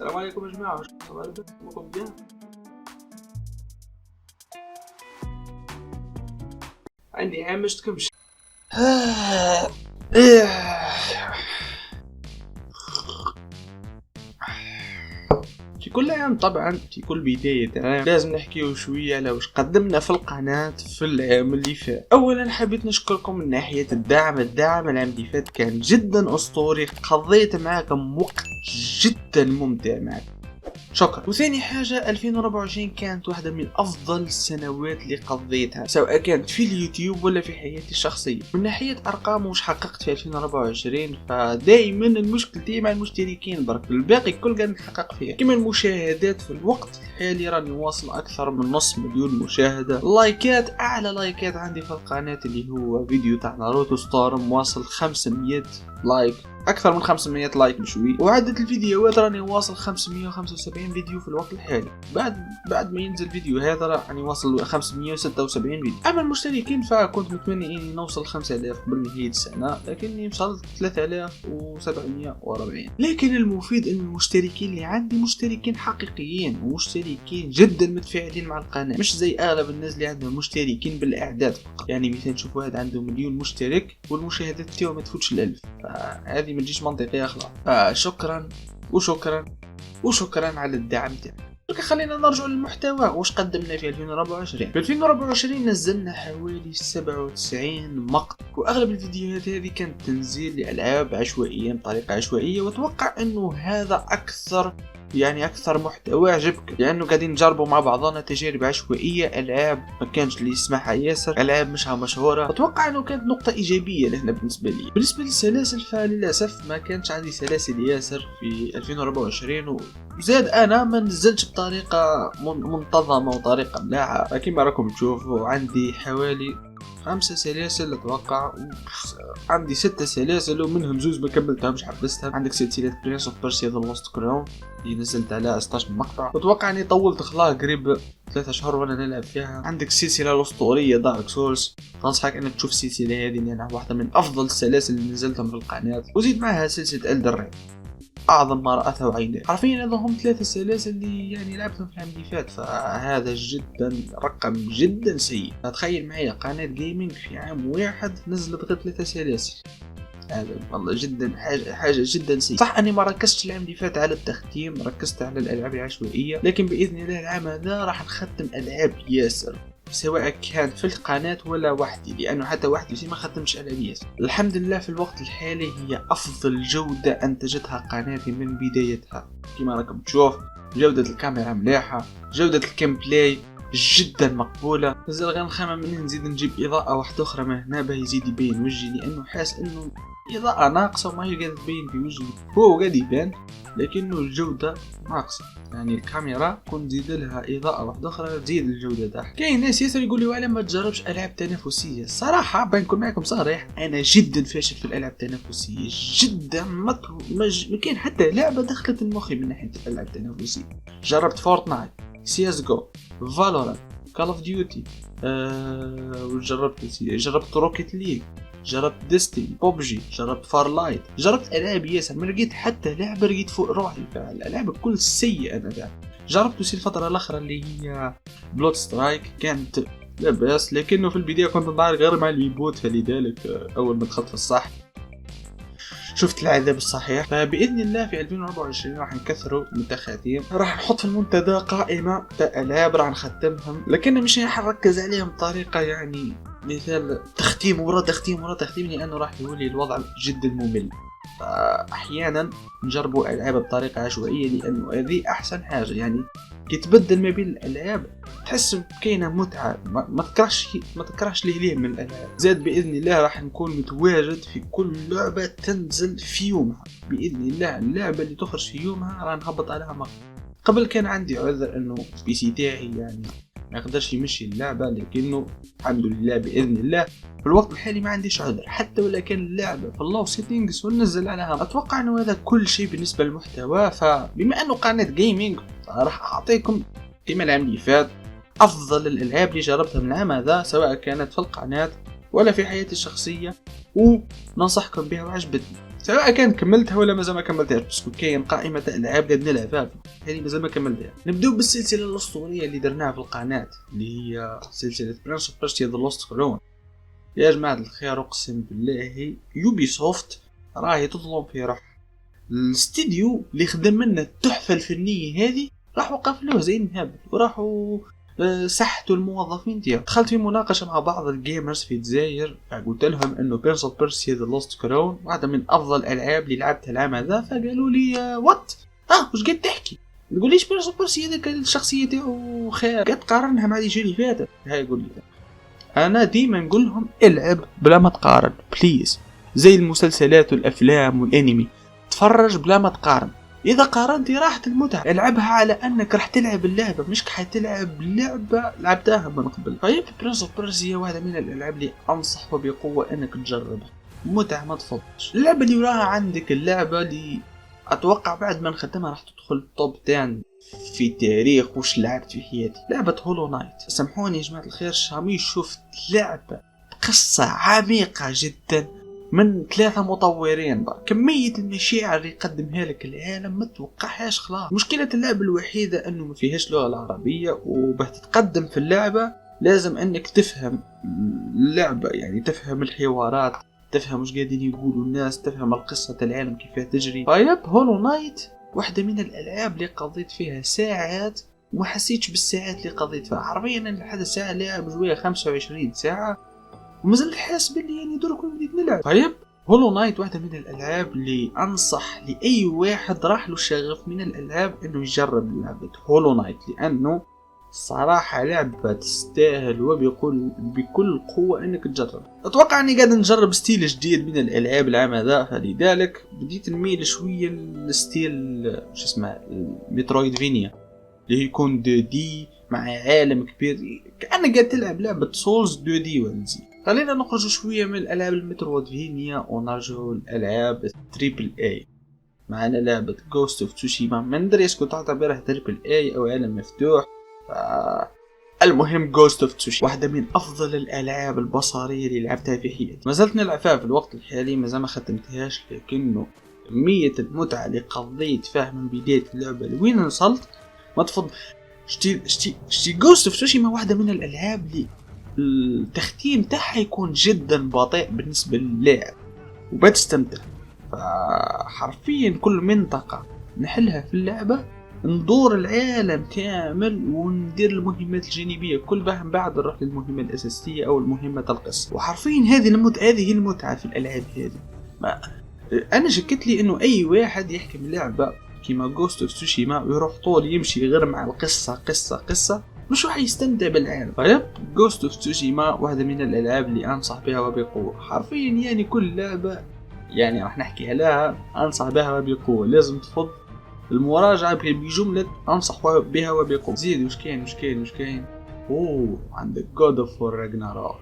السلام عليكم يا جماعة، معكم بيان. عندي هامش تكمش. في كل عام طبعا في كل بداية عام لازم نحكيو شوية على واش قدمنا في القناة في العام اللي فات. اولا حبيت نشكركم من ناحية الدعم العام اللي فات كان جدا اسطوري، قضيت معاكم وقت جدا ممتع معكم، شكرا. وثاني حاجة 2024 كانت واحدة من أفضل السنوات اللي قضيتها، سواء كانت في اليوتيوب ولا في حياتي الشخصية. من ناحية أرقام وش حققت في 2024، فدائما المشكلة مع المشتركين برك، الباقي كل قاعد نحقق فيها. كما المشاهدات في الوقت الحالي راني واصل أكثر من نص مليون مشاهدة. لايكات، أعلى لايكات عندي في القناة اللي هو فيديو تاع ناروتو ستورم واصل 500 لايك، اكثر من 500 لايك بشوي. وعدد الفيديوهات راني واصل 575 فيديو في الوقت الحالي. بعد ما ينزل فيديو هذا راني واصل 576 فيديو. اما المشتركين فكنت متمنى اني نوصل 5000 قبل نهاية السنة، لكني وصلت 3740. لكن المفيد ان المشتركين اللي عندي مشتركين حقيقيين ومشتركين جدا متفاعلين مع القناة، مش زي اغلب الناس اللي عندهم مشتركين بالاعداد فقط. يعني مثلا نشوف واحد عنده مليون مشترك والمشاهدات تاعو ما تفوتش ال1000، فهذه ما تجيش منطقية اخلاق. شكرا وشكرا على الدعم تاعك. خلينا نرجع للمحتوى. واش قدمنا في 2024؟ في 2024 نزلنا حوالي 97 مقطع، واغلب الفيديوهات هذه كانت تنزيل لالعاب عشوائيه بطريقه عشوائيه. واتوقع انه هذا اكثر محتوى عجبك، لانه قاعدين نجربوا مع بعضنا تجارب عشوائيه، العاب ما كانش اللي يسمعها ياسر، العاب مش مشهوره. اتوقع انه كانت نقطه ايجابيه لهنا بالنسبه لي. بالنسبه للسلاسل فللاسف ما كانش عندي سلاسل ياسر في 2024، وزاد انا ما نزلتش بطريقه منتظمه وطريقه ملاحه. كما راكم تشوفوا عندي حوالي 5 سلاسل اتوقع، عندي 6 سلاسل ومنهم زوز ما كملتهمش حبستها. عندك سلسله برنس اوف بيرسيا ذا لوست كراون اللي نزلت على 16 مقطع، واتوقع اني طولت خلاها قريب 3 شهور وانا نلعب فيها. عندك السلسله الاسطوريه دارك سولز، ننصحك انك تشوف السلسله هذه لانها واحده من افضل السلاسل اللي نزلتهم في القناه. وزيد معها سلسله إلدر رينج، اعظم ما رأته عيني. حرفيا هذا هم 3 سلاسل اللي لعبتهم في العام اللي فات، فهذا جدا رقم جدا سيء. تخيل معايا قناة جيمنج في عام واحد نزلت غير 3 سلاسل، هذا والله جدا حاجة جدا سيئة. صح اني ما ركزتش العام اللي فات على التختيم، ركزت على الالعاب العشوائية، لكن باذن الله العام هذا راح نختم العاب ياسر، سواء كان في القناة ولا وحدي، لأنه حتى وحدي ما ختمش ألعاب ياسر. الحمد لله في الوقت الحالي هي أفضل جودة أنتجتها قناتي من بدايتها. كما راكم تشوف جودة الكاميرا مليحة، جودة الكام بلاي جدا مقبولة. نزل غير نخمم مني نزيد نجيب إضاءة واحدة أخرى من هنا باه يزيد يبين وجهي، لأنه حاس إنه إضاءة ناقصة وما هي قاعدة تبين في وجهي. هو قاعد يبان لكنه الجودة ناقصة، يعني الكاميرا كنت تزيد لها إضاءة واحدة أخرى تزيد الجودة تاعها. كاين ناس ياسر يقولوا على ما تجربش ألعاب تنافسية. صراحة بنكون معكم صريح، أنا جدا فاشل في الألعاب التنافسية، جدا ما كاين حتى لعبة دخلت المخي من ناحية الألعاب التنافسية. جربت فورتنايت، سيس جو، فالورانت، كول اوف ديوتي، جربت روكيت ليج، جربت ديستيني، بوبجي، جربت فارلايت، جربت العاب ياسر، ما لقيت حتى لعبه لقيت فوق روحي. الالعاب الكل سيئه. انا جربت الفتره الاخرى اللي هي بلود سترايك، كانت لاباس، لكنه في البدايه كنت نضارب غير مع البيبوت، فلذلك اول ما دخلت في الصح شفت العذاب الصحيح. فبإذن الله في 2024 راح نكثروا التخاتيم، راح نحط في المنتدى قائمة ألعاب راح نختمهم، لكن مش راح نركز عليهم بطريقة يعني مثال تختيم ورا تختيم ورا تختيم، لأنه راح يولي الوضع جدا ممل. فأحيانا نجربوا ألعاب بطريقة عشوائية، لأنه هذه أحسن حاجة. يعني كي تبدل ما بين الألعاب تحس كاينه متعه، ما تكرهش ليه من الالعاب. زاد باذن الله راح نكون متواجد في كل لعبه تنزل في يومها باذن الله. اللعبه اللي تخرج في يومها راح نهبط عليها مره. قبل كان عندي عذر انه البي سي تاعي يعني ما يقدرش يمشي اللعبه، لكنه الحمد لله باذن الله في الوقت الحالي ما عنديش عذر، حتى ولا كان اللعبه في اللو سيتينجز وننزل عليها. اتوقع انه هذا كل شيء بالنسبه للمحتوى. فبما انه قناه جيمنج راح اعطيكم كما العام اللي فات افضل الالعاب اللي جربتها من العام هذا، سواء كانت في القناه ولا في حياتي الشخصيه، وننصحكم بها وعجبتني. سواء كان كملتها ولا مازال ما كملتهاش، بس كاين قائمه العاب اللي نلعبها هذه مازال ما كملتها. نبداو بالسلسله الاسطوريه اللي درناها في القناه اللي هي سلسله برنس اوف بيرسيا ذا لوست كرون. يا جماعه الخير اقسم بالله يوبي سوفت راهي تظلم في روح. الاستديو اللي خدم لنا التحفه الفنيه هذه راح وقفلوه زي الهبل، وراحوا سحتوا الموظفين ديالهم. دخلت في مناقشه مع بعض الجيمرز في الجزائر، قلت لهم انه برنس اوف بيرسيا ذا لوست كرون واحده من افضل الالعاب اللي لعبتها العام هذا. فقالوا لي وات واش قاعد تحكي؟ نقول ليش برنس اوف بيرسيا هذاك الشخصيه تاعو خير قاعد تقارنها مع اللي فاتت. هاي يقول لي انا ديما نقول لهم العب بلا ما تقارن بليز، زي المسلسلات والافلام والانمي، تفرج بلا ما تقارن. اذا قارنتي راحت المتعه، العبها على انك راح تلعب اللعبه مش حتلعب لعبه لعبتها من قبل. طيب برنس اوف بيرسيا واحده من الالعاب اللي انصح بقوه انك تجربها، متعه ما تفضلش. اللعبه اللي وراها عندك اللعبه اللي اتوقع بعد ما نختمها راح تدخل توب 10 في تاريخ وش لعبت في حياتي، لعبه هولو نايت. سامحوني يا جماعه الخير، شامي شفت لعبه قصه عميقه جدا من 3 مطورين. كمية المشاعر اللي يقدمها لك العالم ما توقعهاش خلاص. مشكلة اللعبة الوحيدة انه ما فيهاش لغة العربية، وبه تتقدم في اللعبة لازم انك تفهم اللعبة، يعني تفهم الحوارات، تفهم وش قاعدين يقولوا الناس، تفهم القصة العالم كيف تجري. طيب هولو نايت واحدة من الالعاب اللي قضيت فيها ساعات وما حسيتش بالساعات اللي قضيت فيها. حرفيا لحد الساعة لاعب جوية 25 ساعة ومازلت حاس باللي يعني درك وين بديت نلعب. طيب هولو نايت واحدة من الألعاب اللي أنصح لأي واحد راح له شغف من الألعاب إنه يجرب لعبة هولو نايت، لأنه صراحة لعبة تستاهل وبكل قوة إنك تجرب. أتوقع إني قاعد نجرب ستيل جديد من الألعاب العام هذا، فلذلك بديت نميل شوية لستيل شو اسمه مترويد فينيا اللي يكون 2D مع عالم كبير كأنك قاعد تلعب لعبة سولز 2D ونزي. خلينا نخرج شوية من الألعاب المترويدفينيا ونرجو الألعاب التريبل اي. معنا لعبة Ghost of Tsushima، ما ندري اسكو تعتبرها تريبل اي أو عالم مفتوح. المهم Ghost of Tsushima واحدة من أفضل الألعاب البصرية اللي لعبتها في حياتي. ما زلت نلعب فيها في الوقت الحالي، ما زال ما ختمتهاش، لكنه كمية المتعة اللي قضيت فيها من بداية اللعبة لوين وصلت ما تفضل. شتي Ghost of Tsushima واحدة من الألعاب اللي التختيم تاعها يكون جدا بطيء بالنسبة للاعب وبتستمتع. فحرفيا كل منطقة نحلها في اللعبة ندور العالم كامل وندير المهمات الجانبية كل بهم بعد نروح للمهمة الأساسية أو المهمة القصة. وحرفيا هذه المتعة في الألعاب هذه. أنا شكت لي إنه أي واحد يحكم لعبة كيما Ghost of Tsushima ويروح طول يمشي غير مع القصة قصة مش راح يستمتع بالعالم. طيب Ghost of Tsushima واحدة من الألعاب اللي أنصح بها وبقوة. حرفيا يعني كل لعبة يعني راح نحكيها لها أنصح بها وبقوة، لازم تفض المراجعة بجملة أنصح بها وبقوة. زيد وش كاين عندك God of War Ragnarok.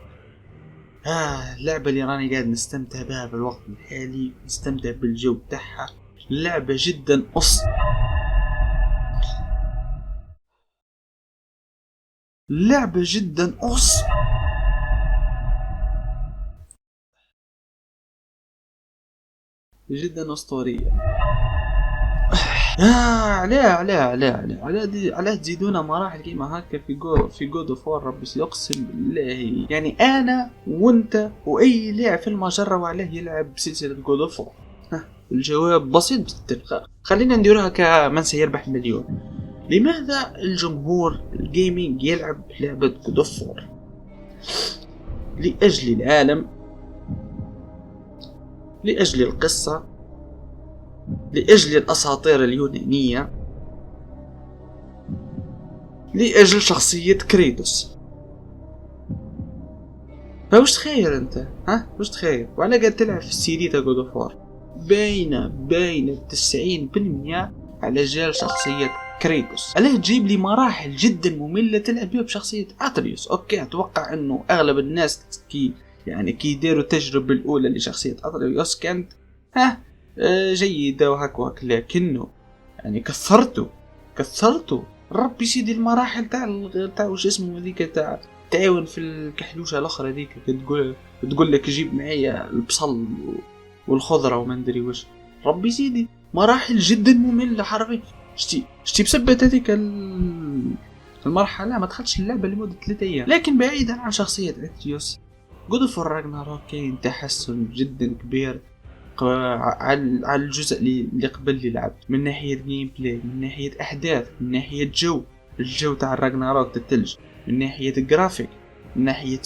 اللعبة اللي راني قاعد نستمتع بها في الوقت الحالي، نستمتع بالجو تاعها. لعبة جدا لعبة جدا جدا أسطورية. علاه تزيدونا مراحل كيما هكا في جود اوف وور. ربي يقسم بالله يعني انا وانت واي لاعب في المجرة وعلاه يلعب بسلسلة جود اوف وور. الجواب بسيط جدا، خلينا نديرها كمن سيربح مليون. لماذا الجمهور الجيمنج يلعب لعبة جود اوف وور؟ لأجل العالم، لأجل القصة، لأجل الأساطير اليونانية، لأجل شخصية كريتوس. فوش تخيل انت؟ وش تخيل؟ وعلى قاعد تلعب في السيريتا جود اوف وور باينة 90% على جال شخصية كريتوس. علاه تجيب لي مراحل جدا مملة تلعب بها بشخصية أتريوس؟ اوكي اتوقع انه اغلب الناس كي يديروا التجربة الاولى لشخصية أتريوس كانت جيدة وهك، لكنه يعني كثرته ربي سيدي المراحل تاع وش اسمه هذيك تاع تعاون في الكحلوشة الاخرى هذيك تقول لك جيب معايا البصل والخضره وما ندري واش. ربي سيدي مراحل جدا ممله حرفيا. شتي بسبب هذيك المرحله ما دخلتش اللعبه لمده 3 ايام. لكن بعيدا عن شخصيه اتريوس، God of War Ragnarok كاين تحسن جدا كبير على الجزء اللي قبل اللي لعبت، من ناحيه جيم بلاي، من ناحيه احداث، من ناحيه الجو تاع الراجناروك الثلج، من ناحيه الجرافيك، من ناحيه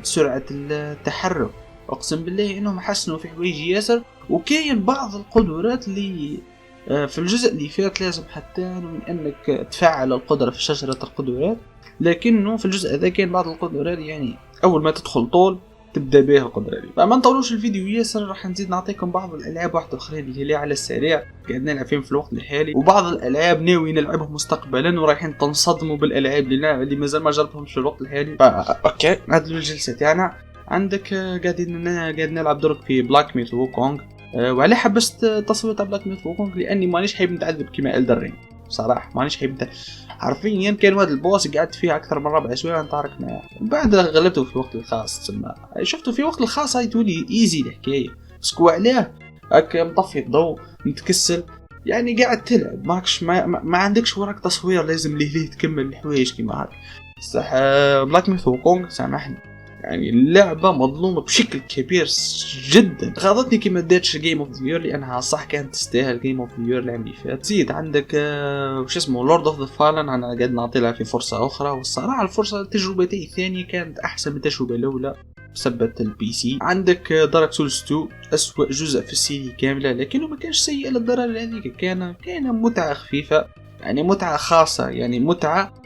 سرعه التحرك. اقسم بالله انهم حسنوا في حوايج ياسر. وكاين بعض القدرات اللي في الجزء اللي فات لازم حتى من انك تفعل القدره في شجره القدرات، لكنه في الجزء هذا كاين بعض القدرات يعني اول ما تدخل طول تبدا بها القدره دي. فما نطولوش الفيديو ياسر، راح نزيد نعطيكم بعض الالعاب واحده اخرين اللي على السريع قاعد نلعب فيهم في الوقت الحالي، وبعض الالعاب ناوي نلعبهم مستقبلا ورايحين تنصدموا بالالعاب اللي مازال ما جربتهمش في الوقت الحالي. اوكي هذه الجلسه تاعنا. عندك قاعد نلعب درك في بلاك ميث ووكونغ. وعلى حبست تصويت تاع بلاك ميث ووكونغ لاني مانيش حابب نتعذب كيما الدرين بصراحه. مانيش حابب حرفيا. كان هذا البوس قعدت فيه اكثر من 4 اسابيع نتعارك معاه، بعد غلبته في وقت الخاص. تسمى شفته في وقت الخاص هاي تولي ايزي الحكايه. سكو عليه هكا مطفي الضوء متكسل يعني قاعد تلعب ماكش ما عندكش وراك تصوير لازم ليه تكمل الحوايج كيما هاك. صح بلاك ميث ووكونغ سامحني يعني اللعبه مظلومه بشكل كبير جدا. غاضتني كيما داتش جيم اوف ذا يير لانها صح كانت تستاهل جيم اوف ذا يير العام اللي فات. زيد عندك وش اسمه لورد اوف ذا فالن، انا قاعد نعطي لها في فرصه اخرى، والصراحه التجربه تاعي الثانيه كانت احسن من التجربه الاولى بسبب البي سي. عندك دارك سولز 2 اسوأ جزء في السيري كامله، لكنه ما كانش سيء للدرجه هذيك. كان متعه خفيفه يعني متعه خاصه يعني متعه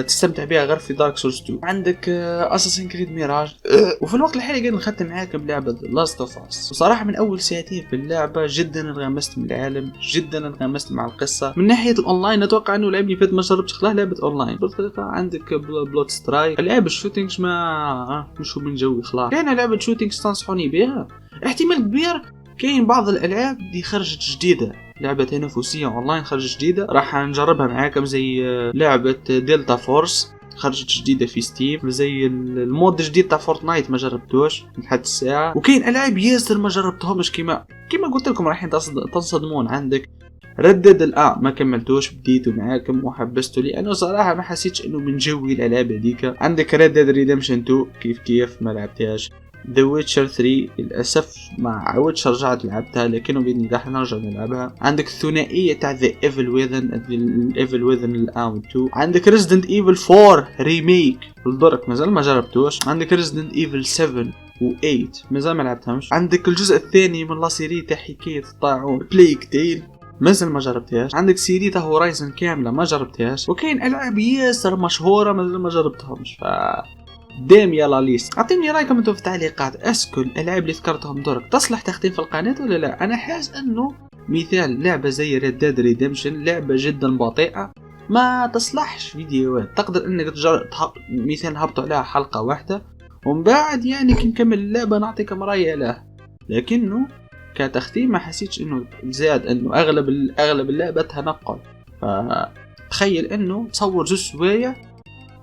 تستمتع بها غير في دارك سولز 2. عندك اساسين كريد ميراج. وفي الوقت الحالي قاعد نختم معاكم بلعبه لاست اوف اس. بصراحه من اول ساعتين في اللعبه جدا انغمست من العالم، جدا انغمست مع القصه. من ناحيه الاونلاين اتوقع انه العام اللي فات ما جربتش خلاه لعبه اونلاين بالطريقه. عندك بلوت سترايك. العاب الشوتينغ ما مش من جوي خلاص. كاين لعبه شوتينغ تنصحوني بها؟ احتمال كبير كاين بعض الالعاب اللي خرجت جديده، لعبة تنافسية اونلاين خرجت جديدة راح نجربها معاكم، زي لعبة دلتا فورس خرجت جديدة في ستيم، زي المود الجديد تاع فورتنايت ما جربتوش لحد الساعة. وكاين العاب ياسر ما جربتهمش كيما قلت لكم رايحين تصدمون. عندك ردد الان ما كملتوش، بديته معاكم وحبسته لانه صراحة ما حسيتش انه من جوي الالعاب هذيك. عندك ريد ديد ريدمشن 2 كيف ما لعبتهاش. The Witcher 3 للأسف ما عاودش رجعت لعبتها، لكنه بإذن الله نرجع نلعبها. عندك الثنائية تاع The Evil Within الآن 2. عندك Resident Evil 4 ريميك للدرك مازال ما جربتوش. عندك Resident Evil 7 و8 مازال ما لعبتهمش. عندك الجزء الثاني من لا سيري تاع حكاية الطاعون بليك تيل مازال ما جربتهاش. عندك سيري تاع هورايزن كاملة ما جربتهاش. وكاين ألعاب ياسر مشهورة مازال ما جربتهمش. دام يلا ليست. اعطيني رايكم انتم في التعليقات. اسكو الالعاب اللي ذكرتهم درك تصلح تختيم في القناه ولا لا؟ انا حاس انه مثال لعبه زي ريد ديد ريدمشن لعبه جدا بطيئه ما تصلحش فيديوهات. تقدر انك مثال نهبطوا عليها حلقه واحده ومن بعد يعني كي نكمل اللعبه نعطيكم رايي عليها، لكنه كتختيم ما حسيتش انه زاد انه اغلب اللعبه تنقل. فتخيل انه تصور جزء سوايع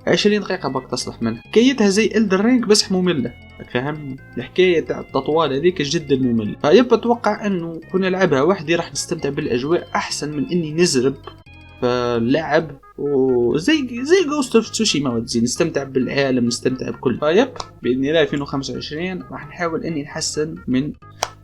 20 دقيقة باك تصلح منها. حكايتها زي إلدر رينج بس مملة، فهمني الحكاية تاع التطوال هذيك جدا مملة. فيبقى اتوقع انه كنا نلعبها وحدي راح نستمتع بالاجواء احسن من اني نزرب فاللعب وزي جوست اوف تسوشيما وتزي نستمتع بالعالم نستمتع بكل. باذن الله 2025 راح نحاول اني نحسن من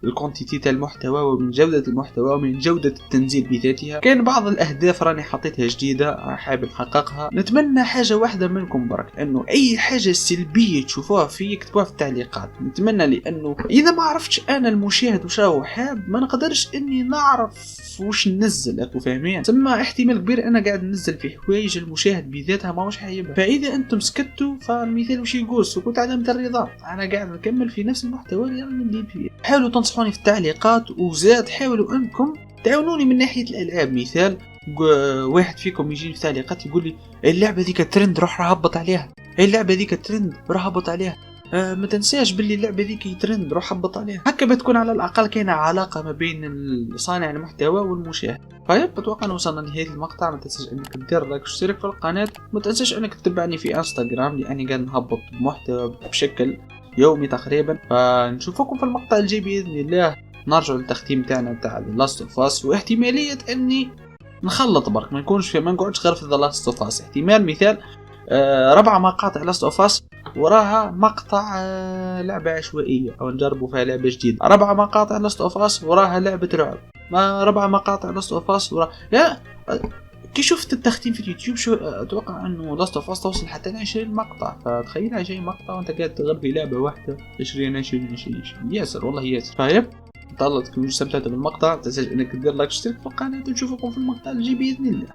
الكونتيتي تاع المحتوى ومن جودة المحتوى ومن جودة التنزيل بذاتها. كان بعض الأهداف راني حطيتها جديدة حابب نحققها. نتمنى حاجة واحدة منكم برك، أنه أي حاجة سلبية تشوفوها فيه اكتبوها في التعليقات. نتمنى لأنه إذا ما عرفتش أنا المشاهد وش هو حاب ما نقدرش إني نعرف وش ننزل. أكو فاهمين؟ ثم احتمال كبير أنا قاعد ننزل في حوايج المشاهد بذاتها ما مش حيبها. فإذا أنتم سكتوا فالمثال وش يقول سكوت عدم الرضا. أنا قاعد نكمل في نفس المحتوى اللي أنا ندير فيه. حاولوا تنصحوني في التعليقات، وزاد حاولوا انكم تعاونوني من ناحيه الالعاب. مثال واحد فيكم يجي في التعليقات يقول لي اللعبه ذيك الترند روح هبط عليها، اللعبه ذيك الترند روح هبط عليها، ما تنساش باللي اللعبه ذيك ترند روح هبط عليها. هكا بتكون على الاقل كاينه علاقه ما بين صانع المحتوى والمشاهد. اتوقع ان وصلنا لنهايه المقطع. ما تنساش انك دير لايك واشترك في القناه. ما تنساش انك تتبعني في انستغرام لاني قاعد نهبط محتوى بشكل يومي تقريبا. فنشوفكم في المقطع الجاي باذن الله. نرجع للتختيم تاعنا تاع لاست اوف اس، واحتماليه اني نخلط برك، ما نقعدش غير في ذا لاست اوف اس. احتمال مثال 4 مقاطع لاست اوف اس وراها مقطع لعبه عشوائيه، او نجربوا فيها لعبه جديده. 4 مقاطع لاست اوف اس وراها لعبه رعب. ما 4 مقاطع لاست اوف اس وراها لا. كي شفت التختيم في اليوتيوب شو اتوقع انه لاست اوف اس توصل حتى ل 20 مقطع، فتخيل 20 مقطع وانت قاعد تغرب في لعبه واحده. 20 ياسر والله ياسر. طيب ان شاء الله تكونوا استمتعتوا بالمقطع، تنساش انك تدير لايك وتشترك في القناه، ونشوفكم في المقطع الجاي باذن الله.